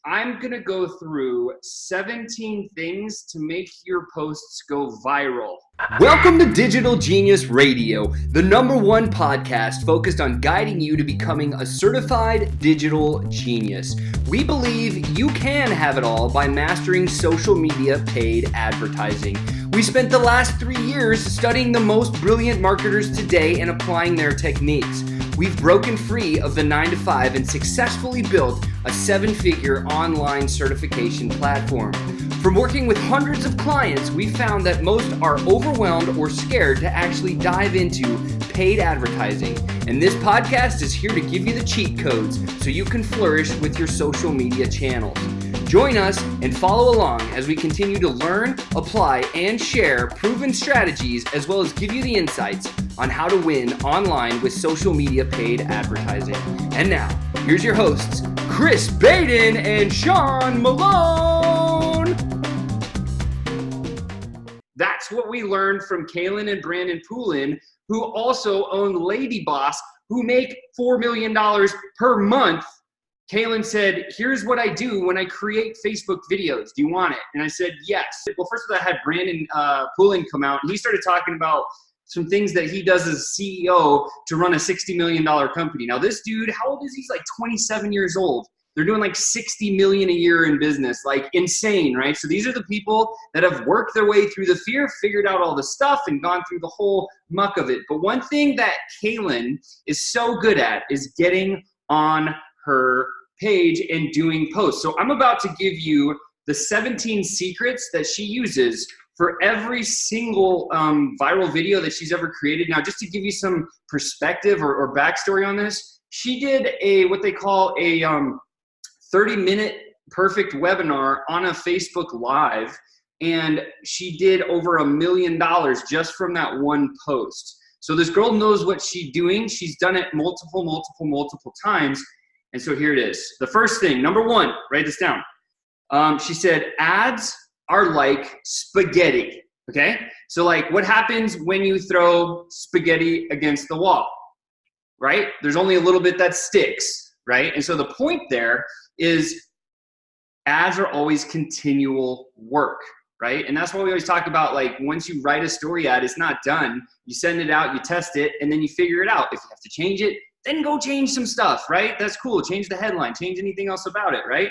I'm going to go through 17 things to make your posts go viral. Welcome to Digital Genius Radio, the #1 podcast focused on guiding you to becoming a certified digital genius. We believe you can have it all by mastering social media paid advertising. We spent the last 3 years studying the most brilliant marketers today and applying their techniques. We've broken free of the 9-to-5 and successfully built a 7-figure online certification platform. From working with hundreds of clients, we found that most are overwhelmed or scared to actually dive into paid advertising. And this podcast is here to give you the cheat codes so you can flourish with your social media channels. Join us and follow along as we continue to learn, apply, and share proven strategies, as well as give you the insights on how to win online with social media paid advertising. And now, here's your hosts, Chris Baden and Sean Malone. That's what we learned from Kaylin and Brandon Poulin, who also own Lady Boss, who make $4 million per month. Kaylin said, here's what I do when I create Facebook videos. Do you want it? And I said, yes. Well, first of all, I had Brandon Poulin come out, and he started talking about some things that he does as CEO to run a $60 million company. Now, this dude, how old is he? He's like 27 years old. They're doing like $60 million a year in business, like insane, right? So these are the people that have worked their way through the fear, figured out all the stuff, and gone through the whole muck of it. But one thing that Kaylin is so good at is getting on her page and doing posts. So I'm about to give you the 17 secrets that she uses for every single viral video that she's ever created. Now, just to give you some perspective or backstory on this, she did what they call a 30-minute perfect webinar on a Facebook Live, and she did over $1 million just from that one post. So this girl knows what she's doing. She's done it multiple times. And so here it is. The first thing, number 1, write this down. She said, ads are like spaghetti, okay? So like what happens when you throw spaghetti against the wall, right? There's only a little bit that sticks, right? And so the point there is ads are always continual work, right? And that's why we always talk about, like, once you write a story ad, it's not done. You send it out, you test it, and then you figure it out. If you have to change it, then go change some stuff, right? That's cool. Change the headline, change anything else about it, right?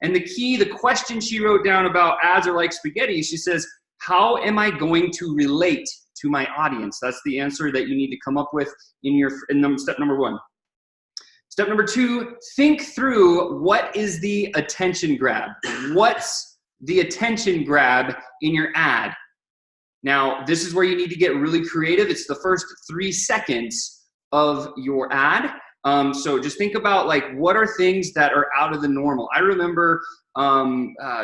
And the question she wrote down about ads are like spaghetti, she says, how am I going to relate to my audience? That's the answer that you need to come up with in step number 1. Step number 2, think through what is the attention grab. What's the attention grab in your ad? Now, this is where you need to get really creative. It's the first 3 seconds of your ad. So just think about, like, what are things that are out of the normal. I remember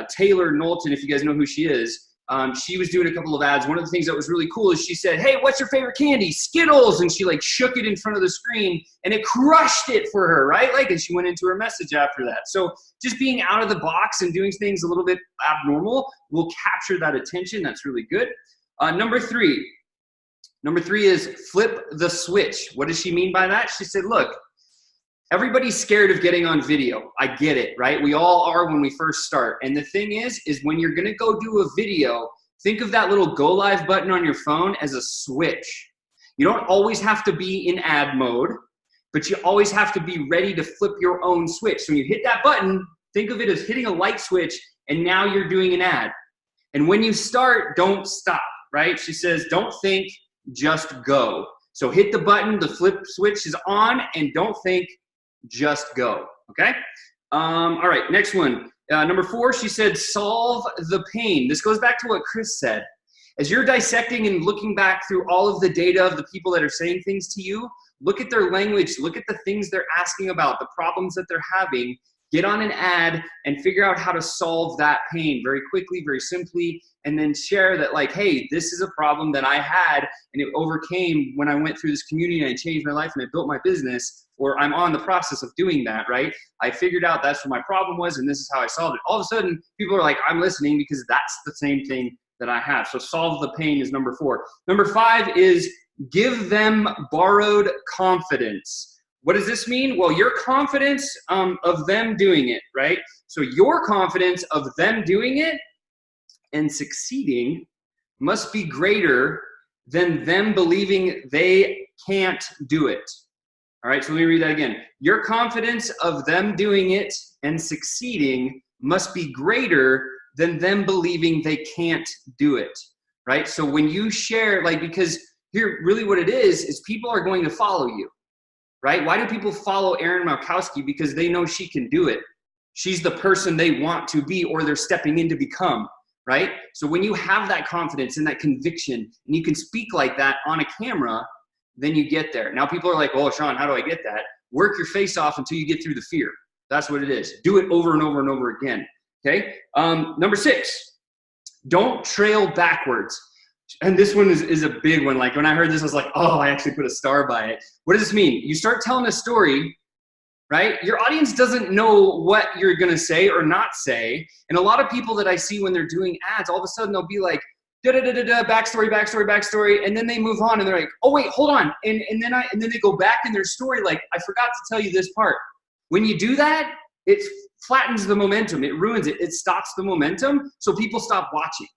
Taylor Knowlton, if you guys know who she is, she was doing a couple of ads. One of the things that was really cool is she said, hey, what's your favorite candy? Skittles. And she like shook it in front of the screen and it crushed it for her, right? Like, and she went into her message after that. So just being out of the box and doing things a little bit abnormal will capture that attention. That's really good. Number three is flip the switch. What does she mean by that? She said, look, everybody's scared of getting on video. I get it, right? We all are when we first start. And the thing is when you're gonna go do a video, think of that little go live button on your phone as a switch. You don't always have to be in ad mode, but you always have to be ready to flip your own switch. So when you hit that button, think of it as hitting a light switch, and now you're doing an ad. And when you start, don't stop, right? She says, don't think, just go. So hit the button, the flip switch is on, and don't think, just go, okay? All right, next one. Number 4, she said, solve the pain. This goes back to what Chris said. As you're dissecting and looking back through all of the data of the people that are saying things to you, look at their language, look at the things they're asking about, the problems that they're having, get on an ad and figure out how to solve that pain very quickly, very simply, and then share that, like, hey, this is a problem that I had and it overcame when I went through this community and I changed my life and I built my business, or I'm on the process of doing that, right? I figured out that's what my problem was and this is how I solved it. All of a sudden, people are like, I'm listening because that's the same thing that I have. So solve the pain is number 4. Number 5 is give them borrowed confidence. What does this mean? Well, your confidence of them doing it, right? So your confidence of them doing it and succeeding must be greater than them believing they can't do it. All right, so let me read that again. Your confidence of them doing it and succeeding must be greater than them believing they can't do it, right? So when you share, like, because here, really what it is people are going to follow you, right? Why do people follow Erin Malkowski? Because they know she can do it. She's the person they want to be, or they're stepping in to become, right? So when you have that confidence and that conviction, and you can speak like that on a camera, then you get there. Now people are like, oh, Sean, how do I get that? Work your face off until you get through the fear. That's what it is. Do it over and over and over again, okay? Number 6, don't trail backwards. And this one is a big one. Like when I heard this, I was like, oh, I actually put a star by it. What does this mean? You start telling a story, right? Your audience doesn't know what you're gonna say or not say. And a lot of people that I see when they're doing ads, all of a sudden they'll be like, da-da-da-da-da, backstory, and then they move on and they're like, oh wait, hold on. And then they go back in their story like, I forgot to tell you this part. When you do that, it flattens the momentum, it ruins it, it stops the momentum, so people stop watching.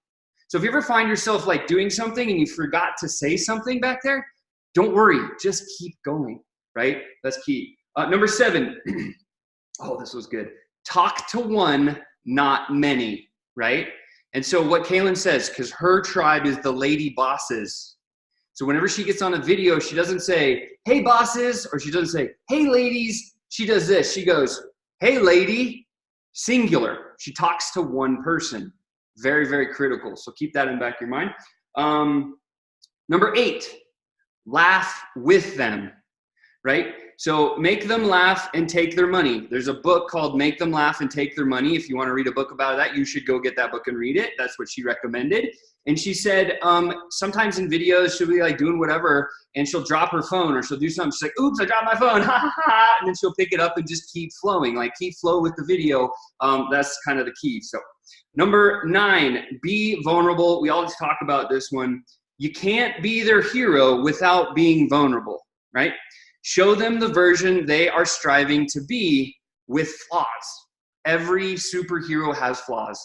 So if you ever find yourself like doing something and you forgot to say something back there, don't worry, just keep going, right? That's key. Number 7, oh, this was good. Talk to one, not many, right? And so what Kaylin says, because her tribe is the lady bosses. So whenever she gets on a video, she doesn't say, hey bosses, or she doesn't say, hey ladies. She does this. She goes, hey lady, singular. She talks to one person. Very, very critical. So keep that in the back of your mind. Number 8, laugh with them, right? So make them laugh and take their money. There's a book called Make Them Laugh and Take Their Money. If you want to read a book about that, you should go get that book and read it. That's what she recommended. And she said sometimes in videos, she'll be like doing whatever and she'll drop her phone or she'll do something. She's like, oops, I dropped my phone. Ha ha ha. And then she'll pick it up and just keep flowing, like keep flow with the video. That's kind of the key. So number 9, be vulnerable. We always talk about this one. You can't be their hero without being vulnerable, right? Show them the version they are striving to be with flaws. Every superhero has flaws,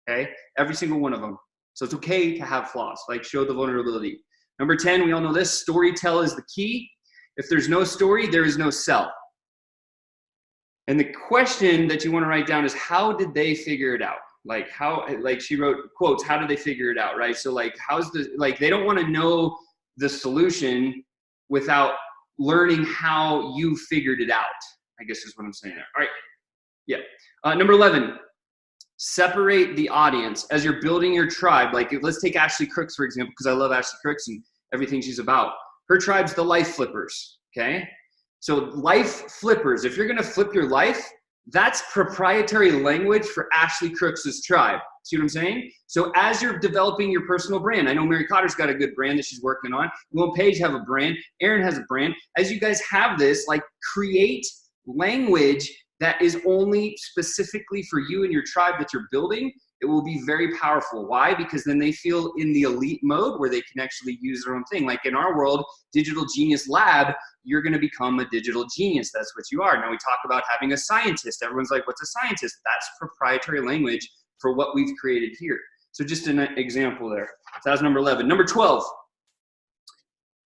okay? Every single one of them. So it's okay to have flaws, like show the vulnerability. Number 10, we all know this, storytell is the key. If there's no story, there is no sell. And the question that you want to write down is, how did they figure it out? Like she wrote quotes, how did they figure it out, right? So like, they don't want to know the solution without learning how you figured it out, I guess is what I'm saying there. All right, yeah. Number 11, separate the audience. As you're building your tribe, like let's take Ashley Crooks, for example, because I love Ashley Crooks and everything she's about. Her tribe's the life flippers, okay? So life flippers, if you're gonna flip your life, that's proprietary language for Ashley Crooks' tribe. See what I'm saying? So as you're developing your personal brand, I know Mary Cotter's got a good brand that she's working on. Will and Paige have a brand. Erin has a brand. As you guys have this, like create language that is only specifically for you and your tribe that you're building. It will be very powerful. Why? Because then they feel in the elite mode where they can actually use their own thing. Like in our world, Digital Genius Lab, you're going to become a digital genius. That's what you are. Now we talk about having a scientist. Everyone's like, what's a scientist? That's proprietary language for what we've created here. So just an example there. So that's number 11. Number 12,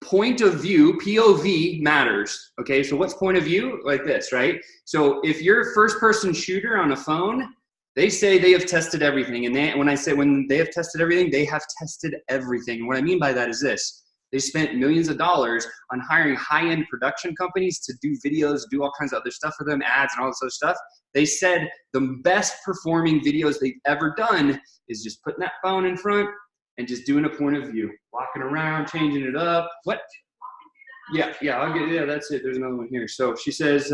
point of view, POV matters. Okay, so what's point of view? Like this, right? So if you're a first person shooter on a phone, they say they have tested everything. And when they have tested everything, they have tested everything. And what I mean by that is this. They spent millions of dollars on hiring high-end production companies to do videos, do all kinds of other stuff for them, ads and all this other stuff. They said the best performing videos they've ever done is just putting that phone in front and just doing a point of view, walking around, changing it up. What? Yeah, that's it. There's another one here. So she says,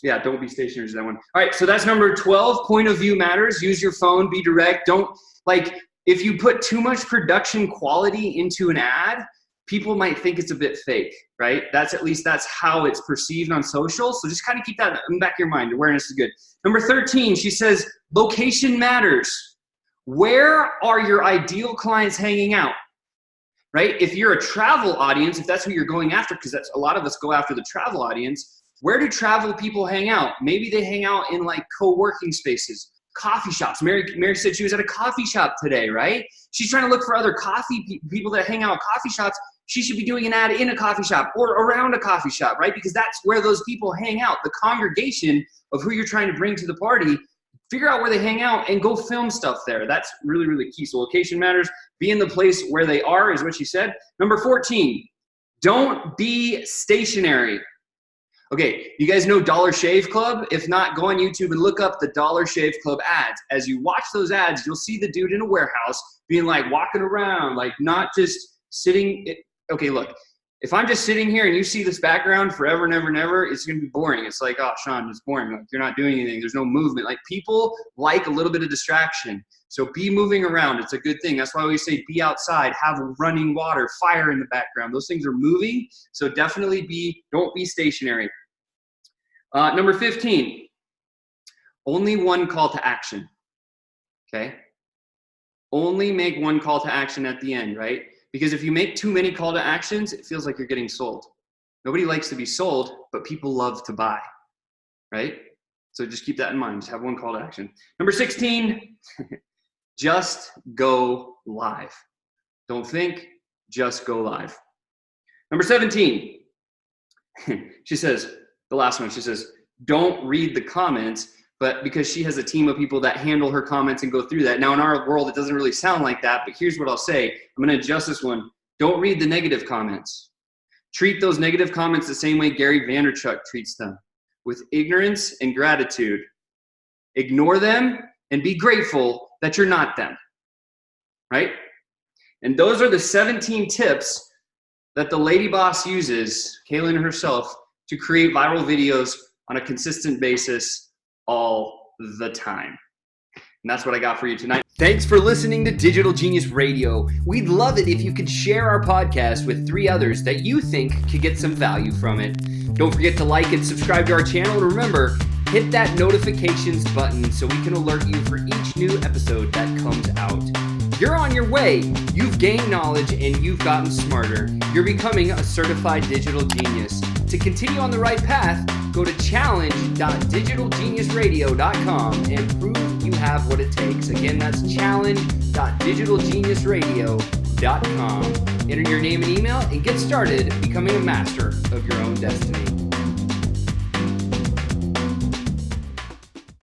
yeah, don't be stationary is that one. All right, so that's number 12. Point of view matters. Use your phone, be direct. Don't, like, if you put too much production quality into an ad, people might think it's a bit fake, right? That's how it's perceived on social. So just kind of keep that in the back of your mind. Awareness is good. Number 13, she says, location matters. Where are your ideal clients hanging out, right? If you're a travel audience, if that's who you're going after, because that's a lot of us go after the travel audience, Where do travel people hang out? Maybe they hang out in like co-working spaces, coffee shops. Mary said she was at a coffee shop today, right? She's trying to look for other people that hang out at coffee shops. She should be doing an ad in a coffee shop or around a coffee shop, right? Because that's where those people hang out. The congregation of who you're trying to bring to the party, figure out where they hang out and go film stuff there. That's really, really key. So location matters. Be in the place where they are is what she said. Number 14, don't be stationary. Okay, you guys know Dollar Shave Club? If not, go on YouTube and look up the Dollar Shave Club ads. As you watch those ads, you'll see the dude in a warehouse being like walking around, like not just sitting. Okay, look, if I'm just sitting here and you see this background forever and ever and ever, it's going to be boring. It's like, oh, Sean, it's boring. Like, you're not doing anything. There's no movement. Like, people like a little bit of distraction. So be moving around. It's a good thing. That's why we say be outside, have running water, fire in the background. Those things are moving. So definitely don't be stationary. Number 15, only one call to action. Okay? Only make one call to action at the end, right? Because if you make too many call to actions, it feels like you're getting sold. Nobody likes to be sold, but people love to buy, right? So just keep that in mind. Just have one call to action. Number 16, just go live. Don't think, just go live. Number 17, she says, the last one, she says, don't read the comments, but because she has a team of people that handle her comments and go through that. Now in our world, it doesn't really sound like that, but here's what I'll say. I'm going to adjust this one. Don't read the negative comments. Treat those negative comments the same way Gary Vaynerchuk treats them, with ignorance and gratitude. Ignore them and be grateful that you're not them, right? And those are the 17 tips that the lady boss uses, Kaylin herself, to create viral videos on a consistent basis all the time. And that's what I got for you tonight. Thanks for listening to Digital Genius Radio. We'd love it if you could share our podcast with 3 others that you think could get some value from it. Don't forget to like and subscribe to our channel. And remember, hit that notifications button so we can alert you for each new episode that comes out. You're on your way. You've gained knowledge and you've gotten smarter. You're becoming a certified digital genius. To continue on the right path, go to challenge.digitalgeniusradio.com and prove you have what it takes. Again, that's challenge.digitalgeniusradio.com. Enter your name and email and get started becoming a master of your own destiny.